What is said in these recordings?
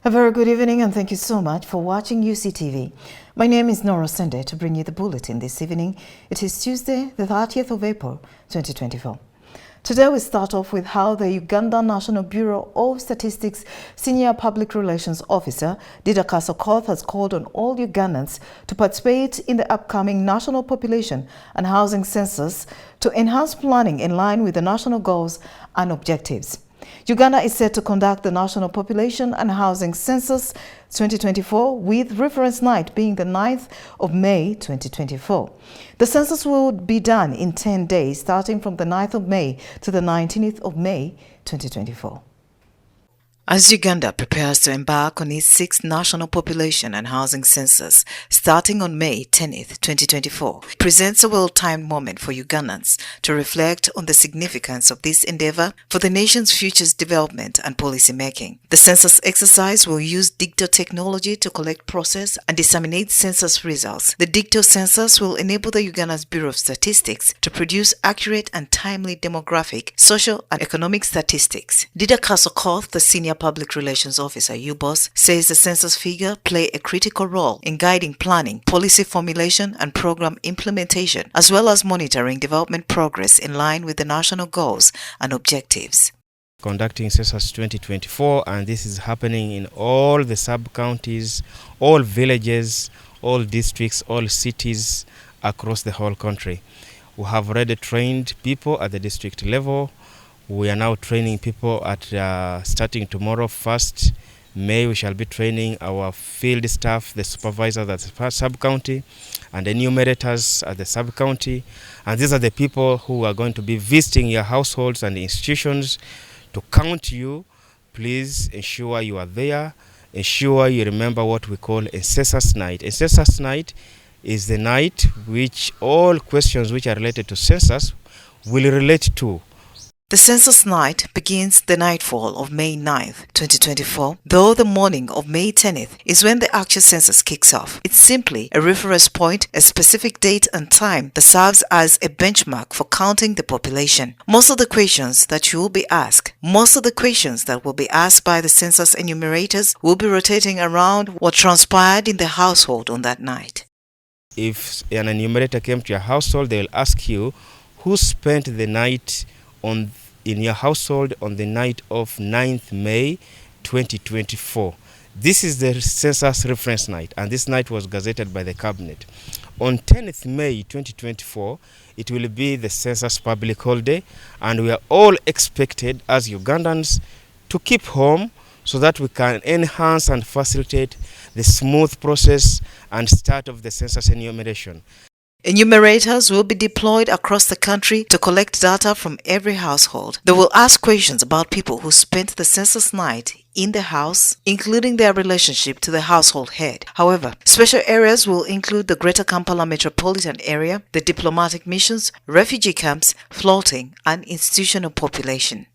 A very good evening and thank you so much for watching Uctv. My name is Nora Sende to bring you the bulletin this evening. It is Tuesday, the 30th of April, 2024. Today we start off with how the Uganda National Bureau of Statistics Senior Public Relations Officer Didaka Sokoth has called on all Ugandans to participate in the upcoming National Population and Housing Census to enhance planning in line with the national goals and objectives. Uganda is set to conduct the National Population and Housing Census 2024 with reference night being the 9th of May 2024. The census will be done in 10 days starting from the 9th of May to the 19th of May 2024. As Uganda prepares to embark on its 6th National Population and Housing Census starting on May 10th, 2024, it presents a well-timed moment for Ugandans to reflect on the significance of this endeavor for the nation's future development and policy making. The census exercise will use digital technology to collect, process, and disseminate census results. The digital census will enable the Uganda's Bureau of Statistics to produce accurate and timely demographic, social, and economic statistics. Didaka Sokoth, the Senior Public Relations Officer, UBOS, says the census figure play a critical role in guiding planning, policy formulation, and program implementation, as well as monitoring development progress in line with the national goals and objectives. Conducting census 2024, and this is happening in all the sub-counties, all villages, all districts, all cities across the whole country. We have already trained people at the district level. We are now training people at starting tomorrow, 1st May. We shall be training our field staff, the supervisors at the sub-county, and the enumerators at the sub-county. And these are the people who are going to be visiting your households and institutions to count you. Please ensure you are there. Ensure you remember what we call a census night. A census night is the night which all questions which are related to census will relate to. The census night begins the nightfall of May 9th, 2024, though the morning of May 10th is when the actual census kicks off. It's simply a reference point, a specific date and time that serves as a benchmark for counting the population. Most of the questions that will be asked by the census enumerators will be rotating around what transpired in the household on that night. If an enumerator came to your household, they will ask you who spent the night in your household on the night of 9th May 2024. This is the census reference night, and this night was gazetted by the cabinet. On 10th May 2024, it will be the census public holiday, and we are all expected as Ugandans to keep home so that we can enhance and facilitate the smooth process and start of the census enumeration. Enumerators will be deployed across the country to collect data from every household. They will ask questions about people who spent the census night in the house, including their relationship to the household head. However, special areas will include the Greater Kampala metropolitan area, the diplomatic missions, refugee camps, floating, and institutional population.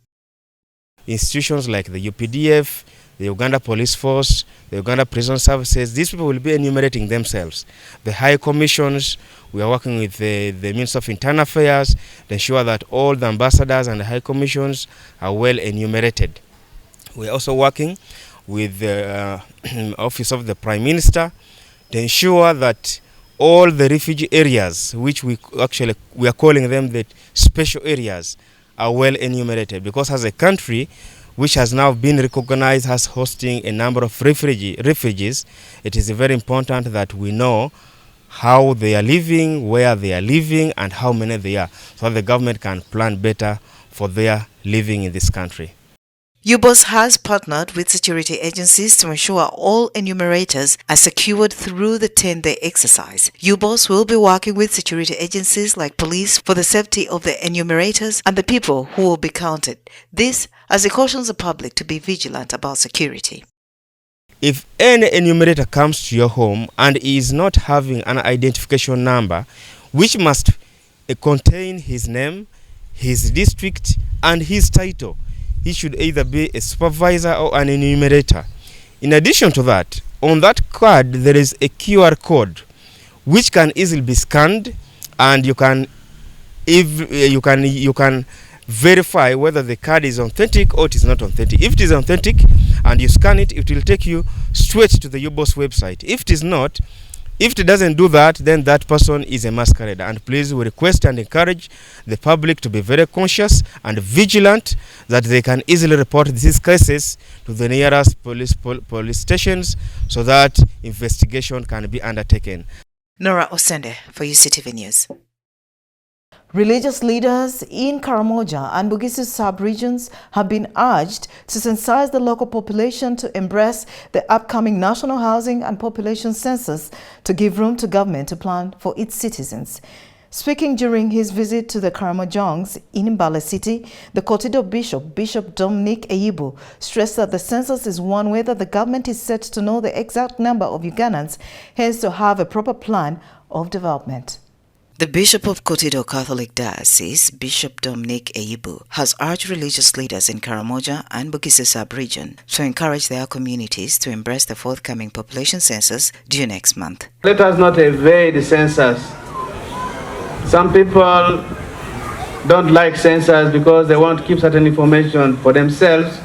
Institutions like the UPDF, the Uganda Police Force, the Uganda Prison Services, these people will be enumerating themselves. The High Commissions, we are working with the Minister of Internal Affairs to ensure that all the ambassadors and the High Commissions are well enumerated. We are also working with the Office of the Prime Minister to ensure that all the refugee areas, which we are calling them the special areas, are well enumerated, because as a country which has now been recognized as hosting a number of refugees, it is very important that we know how they are living, where they are living, and how many they are, so that the government can plan better for their living in this country. UBOS has partnered with security agencies to ensure all enumerators are secured through the 10-day exercise. UBOS will be working with security agencies like police for the safety of the enumerators and the people who will be counted. This as it cautions the public to be vigilant about security. If any enumerator comes to your home and is not having an identification number, which must contain his name, his district, and his title, he should either be a supervisor or an enumerator. In addition to that, on that card there is a QR code which can easily be scanned, and you can verify whether the card is authentic or it is not authentic. If it is authentic and you scan it, it will take you straight to the UBOS website. If it is not, if it doesn't do that, then that person is a masquerader. And please, we request and encourage the public to be very conscious and vigilant, that they can easily report these cases to the nearest police stations so that investigation can be undertaken. Nora Osende for UCTV News. Religious leaders in Karamoja and Bugisu sub-regions have been urged to sensitize the local population to embrace the upcoming National Housing and Population Census to give room to government to plan for its citizens. Speaking during his visit to the Karamojongs in Mbale City, the Kotido Bishop, Bishop Dominic Eyibu, stressed that the census is one way that the government is set to know the exact number of Ugandans, hence to have a proper plan of development. The Bishop of Kotido Catholic Diocese, Bishop Dominic Eyibu, has urged religious leaders in Karamoja and Bugisu sub-region to encourage their communities to embrace the forthcoming population census due next month. Let us not evade the census. Some people don't like census because they want to keep certain information for themselves,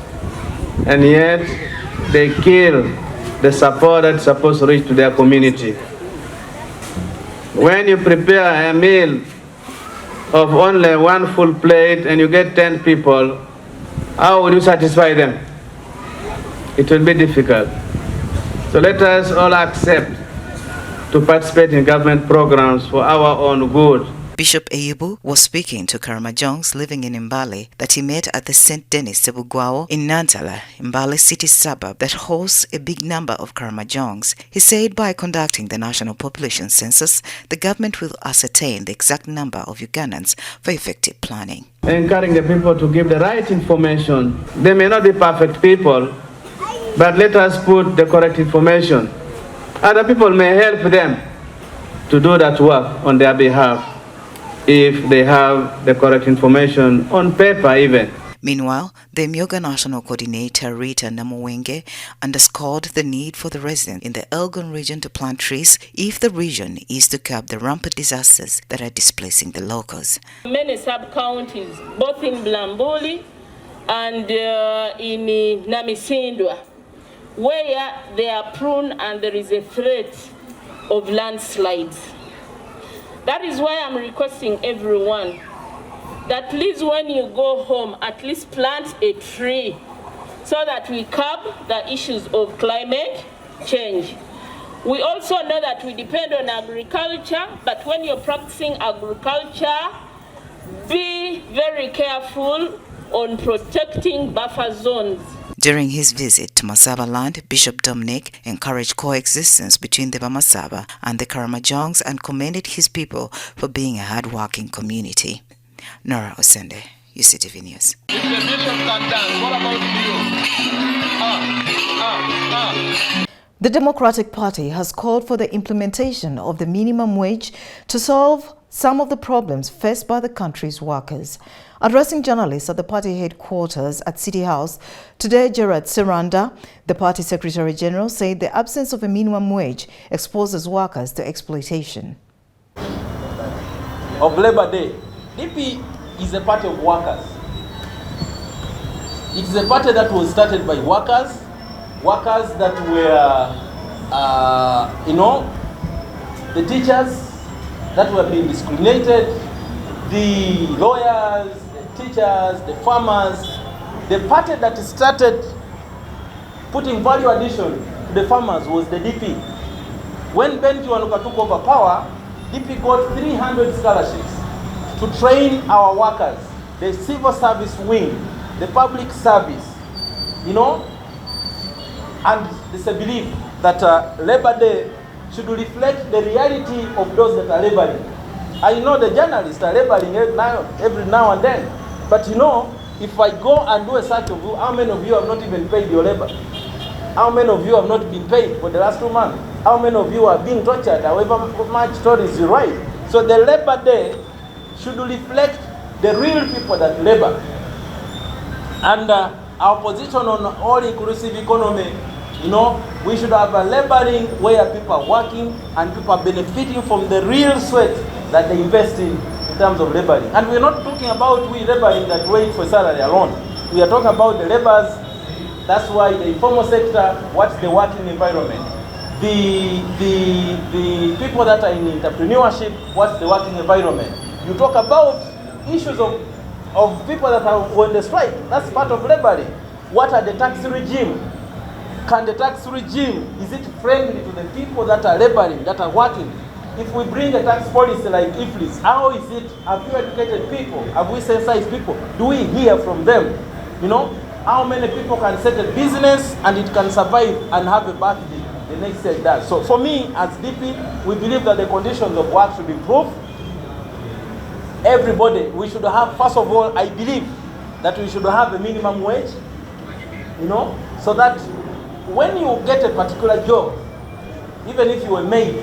and yet they kill the support that's supposed to reach to their community. When you prepare a meal of only one full plate and you get 10 people, how will you satisfy them? It will be difficult. So let us all accept to participate in government programs for our own good. Bishop Eyibu was speaking to Karamojongs living in Mbale that he met at the St. Denis Sebugwao in Nantala, Mbale city suburb that hosts a big number of Karamojongs. He said by conducting the national population census, the government will ascertain the exact number of Ugandans for effective planning. Encouraging the people to give the right information. They may not be perfect people, but let us put the correct information. Other people may help them to do that work on their behalf, if they have the correct information on paper even. Meanwhile, the Myoga National Coordinator Rita Namuwenge underscored the need for the residents in the Elgon region to plant trees if the region is to curb the rampant disasters that are displacing the locals. Many sub-counties, both in Blambuli and in Namisindwa, where they are prone and there is a threat of landslides. That is why I'm requesting everyone that please, when you go home, at least plant a tree so that we curb the issues of climate change. We also know that we depend on agriculture, but when you're practicing agriculture, be very careful on protecting buffer zones. During his visit to Masaba land, Bishop Dominic encouraged coexistence between the Bamasaba and the Karamojongs and commended his people for being a hard-working community. Nora Osende, UCTV News. If the bishop can dance, what about you? The Democratic Party has called for the implementation of the minimum wage to solve some of the problems faced by the country's workers. Addressing journalists at the party headquarters at City House today, Gerard Seranda, the party Secretary General, said the absence of a minimum wage exposes workers to exploitation. Of Labor Day, DP is a party of workers. It is a party that was started by workers that were, the teachers that were being discriminated, the lawyers, the teachers, the farmers. The party that started putting value addition to the farmers was the DP. When Ben Kiwanuka took over power, DP got 300 scholarships to train our workers, the civil service wing, the public service, and there's a belief that Labor Day should reflect the reality of those that are laboring. I know the journalists are laboring every now and then, but if I go and do a search of you, how many of you have not even paid your labor? How many of you have not been paid for the last 2 months? How many of you are being tortured, however much stories you write? So the Labor Day should reflect the real people that labor. And our position on all-inclusive economy, we should have a laboring where people are working and people are benefiting from the real sweat that they invest in in terms of laboring. And we're not talking about we laboring that wait for salary alone. We are talking about the laborers. That's why the informal sector, what's the working environment? The people that are in entrepreneurship, what's the working environment? You talk about issues of people that are on the strike. That's part of laboring. What are the tax regime? Can the tax regime, is it friendly to the people that are laboring, that are working? If we bring a tax policy like IFLIS, how is it? Have you educated people? Have we sensitized people? Do we hear from them? You know, how many people can set a business and it can survive and have a birthday the next year it does? So for me, as DP, we believe that the conditions of work should improve. Everybody, we should have, first of all, I believe that we should have a minimum wage, you know, so that when you get a particular job, even if you are maid,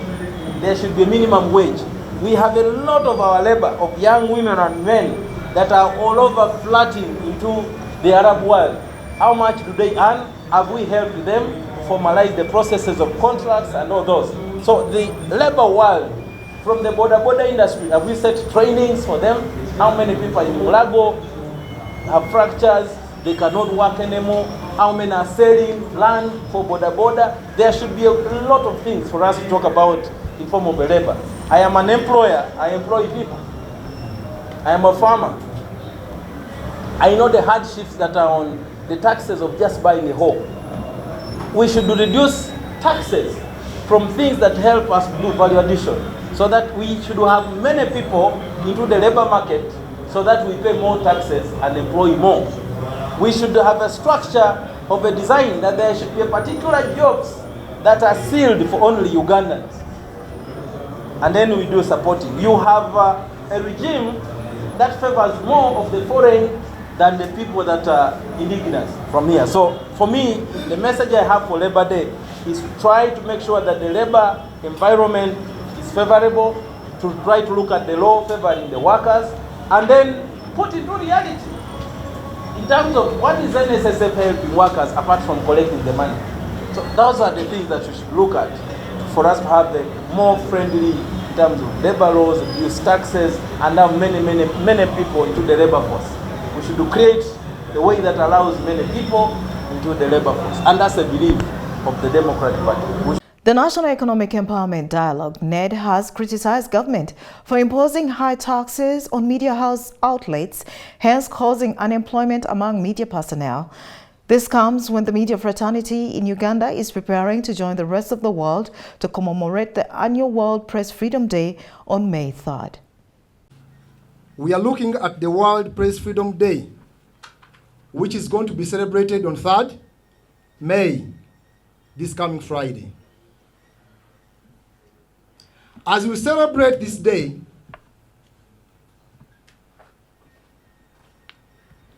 there should be a minimum wage. We have a lot of our labor, of young women and men that are all over flooding into the Arab world. How much do they earn? Have we helped them formalize the processes of contracts and all those? So the labor world, from the border industry, have we set trainings for them? How many people in Mulago have fractures? They cannot work anymore. How many are selling land for border? There should be a lot of things for us to talk about informal labor. I am an employer. I employ people. I am a farmer. I know the hardships that are on the taxes of just buying a home. We should reduce taxes from things that help us do value addition, so that we should have many people into the labor market, so that we pay more taxes and employ more. We should have a structure of a design that there should be a particular jobs that are sealed for only Ugandans. And then we do supporting. You have a regime that favors more of the foreign than the people that are indigenous from here. So for me, the message I have for Labor Day is to try to make sure that the labor environment is favorable, to try to look at the law favoring the workers, and then put into reality in terms of what is NSSF helping workers apart from collecting the money. So those are the things that we should look at for us to have the more friendly in terms of labor laws, reduce taxes, and have many people into the labor force. We should create a way that allows many people into the labor force. And that's a belief of the Democratic Party. The National Economic Empowerment Dialogue, NED, has criticized government for imposing high taxes on media house outlets, hence causing unemployment among media personnel. This comes when the media fraternity in Uganda is preparing to join the rest of the world to commemorate the annual World Press Freedom Day on May 3rd. We are looking at the World Press Freedom Day, which is going to be celebrated on 3rd May, this coming Friday. As we celebrate this day,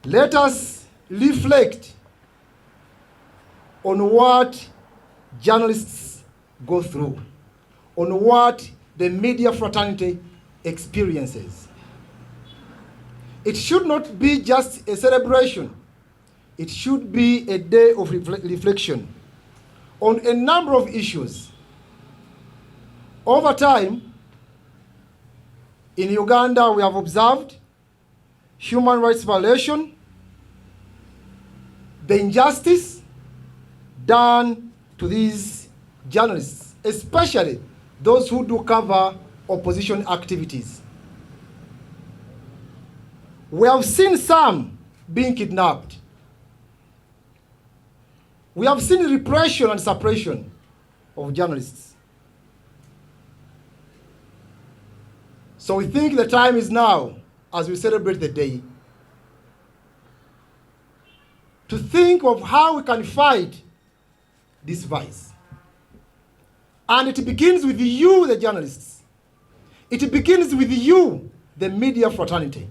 let us reflect on what journalists go through, on what the media fraternity experiences. It should not be just a celebration. It should be a day of reflection on a number of issues. Over time, in Uganda, we have observed human rights violation, the injustice done to these journalists, especially those who do cover opposition activities. We have seen some being kidnapped. We have seen repression and suppression of journalists. So we think the time is now, as we celebrate the day, to think of how we can fight this vice. And it begins with you, the journalists. It begins with you, the media fraternity,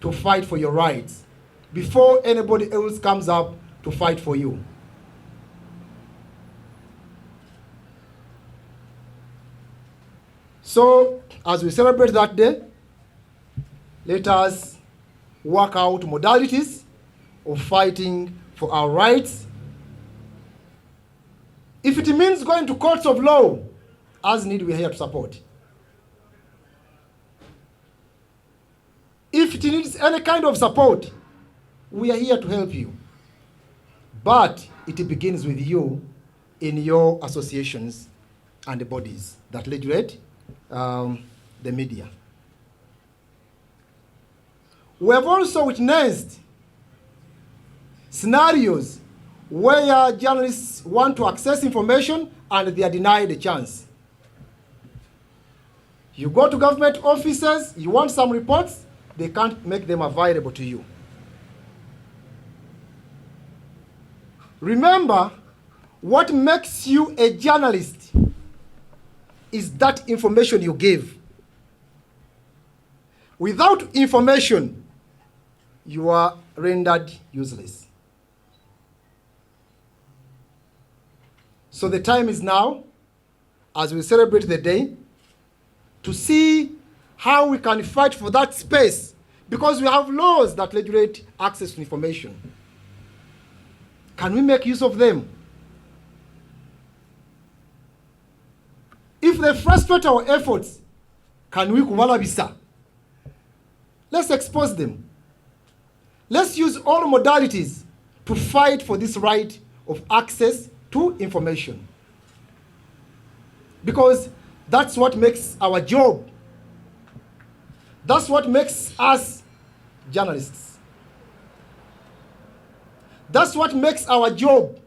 to fight for your rights before anybody else comes up to fight for you. So, as we celebrate that day, let us work out modalities of fighting for our rights. If it means going to courts of law, as need, we are here to support. If it needs any kind of support, we are here to help you. But it begins with you in your associations and the bodies that regulate the media. We have also witnessed scenarios where journalists want to access information and they are denied a chance. You go to government offices, you want some reports, they can't make them available to you. Remember, what makes you a journalist is that information you give. Without information, you are rendered useless. So the time is now, as we celebrate the day, to see how we can fight for that space, because we have laws that regulate access to information. Can we make use of them? If they frustrate our efforts, can we kumalabisa? Let's expose them. Let's use all modalities to fight for this right of access to information. Because that's what makes our job. That's what makes us journalists. That's what makes our job.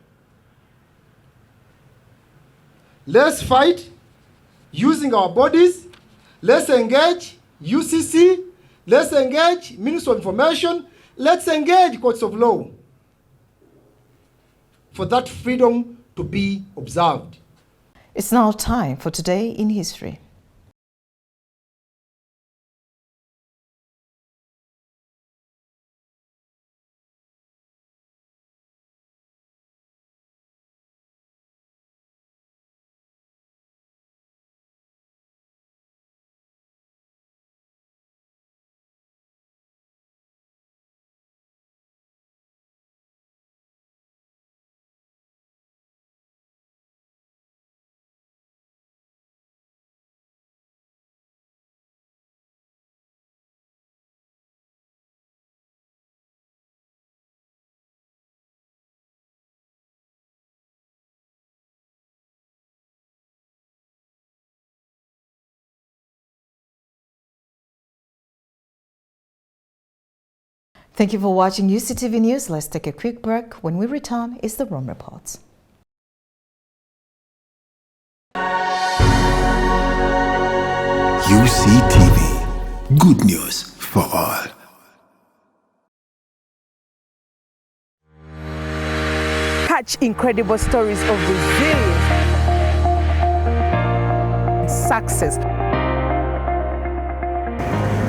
Let's fight using our bodies. Let's engage UCC. Let's engage Ministry of Information. Let's engage courts of law for that freedom to be observed. It's now time for Today in History. Thank you for watching UCTV News. Let's take a quick break. When we return, it's the Rome Reports. UCTV, good news for all. Catch incredible stories of resilience, success.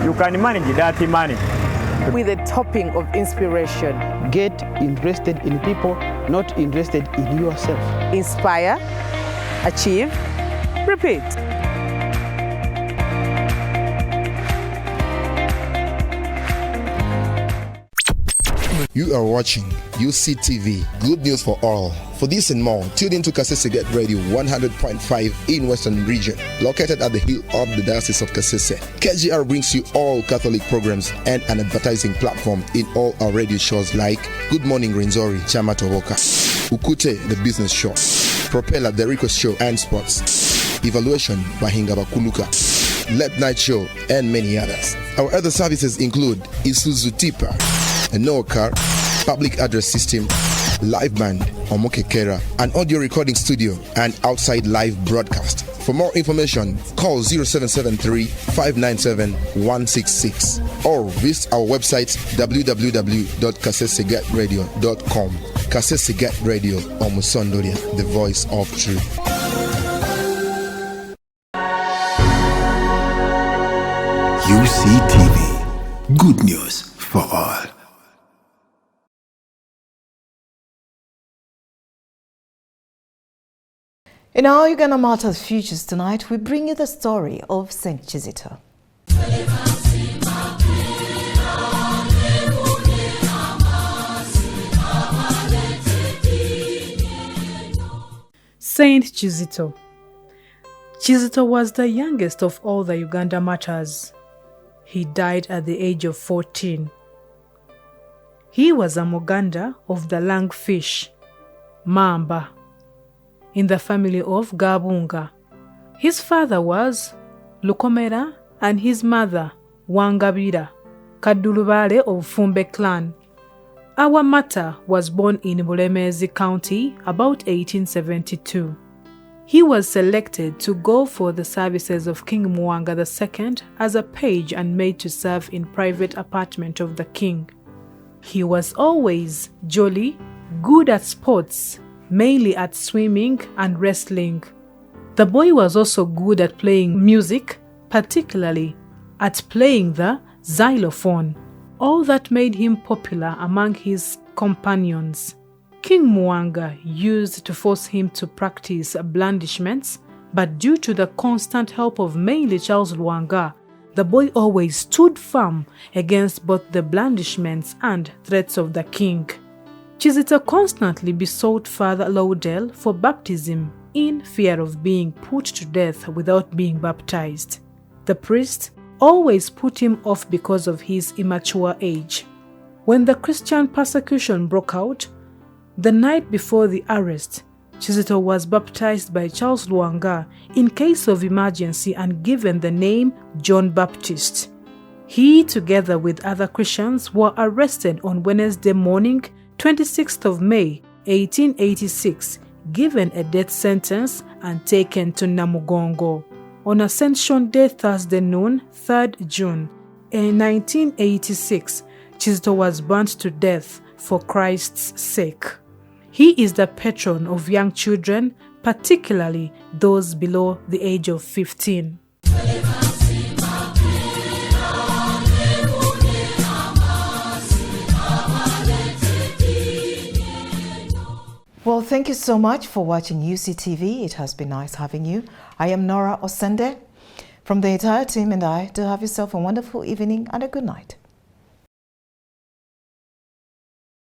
You can manage that money with a topping of inspiration. Get interested in people, not interested in yourself. Inspire, achieve, repeat. You are watching UCTV, good news for all. For this and more, tune in to Kasese Get Radio 100.5 in Western Region, located at the hill of the Diocese of Kasese. KGR brings you all Catholic programs and an advertising platform in all our radio shows like Good Morning Renzori, Chama Towoka, Ukute, the business show, Propeller, the request show and sports, Evaluation, Bahinga Bakuluka, Late Night Show, and many others. Our other services include Isuzu Tipa, a Noah car, public address system, live band, Omokekera, an audio recording studio, and outside live broadcast. For more information, call 0773-597-166 or visit our website www.kasesegatradio.com. Kasese Radio, Omusondoria, the voice of truth. UCTV, good news for all. In our Uganda Matters Futures tonight, we bring you the story of St. Kizito. Saint Kizito. Kizito was the youngest of all the Uganda martyrs. He died at the age of 14. He was a Moganda of the langfish, Mamba, in the family of Gabunga. His father was Lukomera and his mother Wangabira, Kadulubale of Fumbe clan. Our Mata was born in Bulemezi County about 1872. He was selected to go for the services of King Mwanga II as a page and made to serve in private apartment of the king. He was always jolly, good at sports, mainly at swimming and wrestling. The boy was also good at playing music, particularly at playing the xylophone, all that made him popular among his companions. King Mwanga used to force him to practice blandishments, but due to the constant help of mainly Charles Lwanga, the boy always stood firm against both the blandishments and threats of the king. Kizito constantly besought Father Laudel for baptism in fear of being put to death without being baptized. The priest always put him off because of his immature age. When the Christian persecution broke out, the night before the arrest, Kizito was baptized by Charles Lwanga in case of emergency and given the name John Baptist. He, together with other Christians, were arrested on Wednesday morning, 26th of May, 1886, given a death sentence and taken to Namugongo. On Ascension Day, Thursday noon, 3rd June, in 1986, Kizito was burnt to death for Christ's sake. He is the patron of young children, particularly those below the age of 15. Well, thank you so much for watching Uctv. It has been nice having you. I am Nora Osende. From the entire team and I, do have yourself a wonderful evening and a good night.